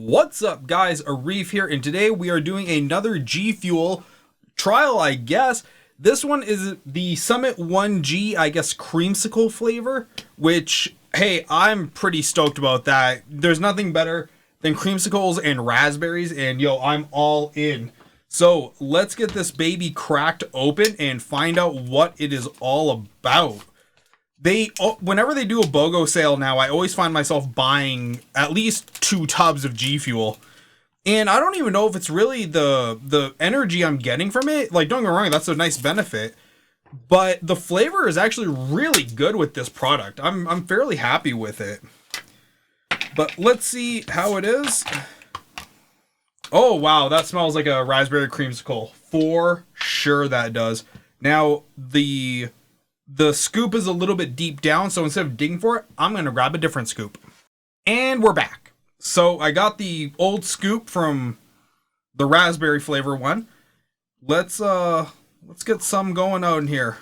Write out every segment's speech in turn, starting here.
What's up, guys? Arif here, and today we are doing another GFuel trial, I guess. This one is the Summit1G, I guess, Creamsicle flavor, which, hey, I'm pretty stoked about that. There's nothing better than creamsicles and raspberries, and yo, I'm all in. So let's get this baby cracked open and find out what it is all about. Whenever they do a BOGO sale now, I always find myself buying at least 2 tubs of GFuel. And I don't even know if it's really the energy I'm getting from it. Like, don't get me wrong, that's a nice benefit. But the flavor is actually really good with this product. I'm fairly happy with it. But let's see how it is. Oh, wow, that smells like a raspberry creamsicle. For sure that does. Now, the scoop is a little bit deep down, so instead of digging for it, I'm going to grab a different scoop. And we're back. So I got the old scoop from the raspberry flavor one. Let's get some going out in here.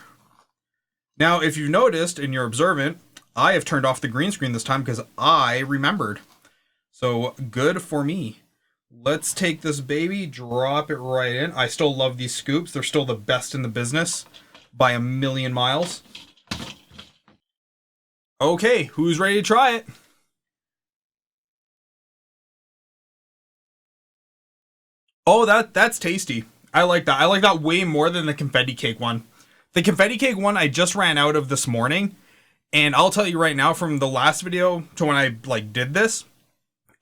Now, if you've noticed and you're observant, I have turned off the green screen this time because I remembered. So good for me. Let's take this baby, drop it right in. I still love these scoops. They're still the best in the business by a million miles. Okay, who's ready to try it? Oh, that's tasty. I like that. I like that way more than the confetti cake one. The confetti cake one I just ran out of this morning, and I'll tell you right now, from the last video to when I did this,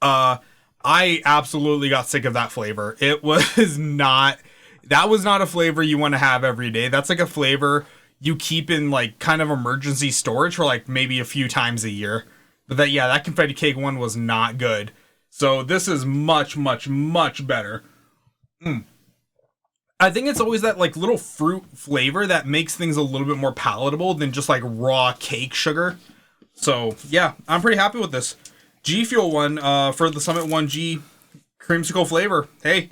I absolutely got sick of that flavor. It was not. That was not a flavor you want to have every day. That's like a flavor you keep in kind of emergency storage for maybe a few times a year. But that confetti cake one was not good. So this is much, much, much better. I think it's always that little fruit flavor that makes things a little bit more palatable than just raw cake sugar. So yeah, I'm pretty happy with this GFuel one for the Summit1G creamsicle flavor. Hey,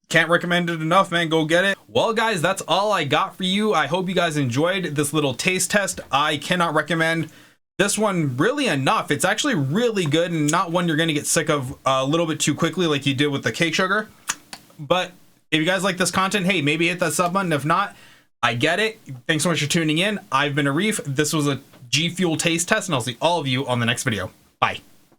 can't recommend it enough, man. Go get it. Well, guys, that's all I got for you. I hope you guys enjoyed this little taste test. I cannot recommend this one really enough. It's actually really good and not one you're going to get sick of a little bit too quickly like you did with the cake sugar. But if you guys like this content, hey, maybe hit that sub button. If not, I get it. Thanks so much for tuning in. I've been Arif. This was a GFuel taste test, and I'll see all of you on the next video. Bye.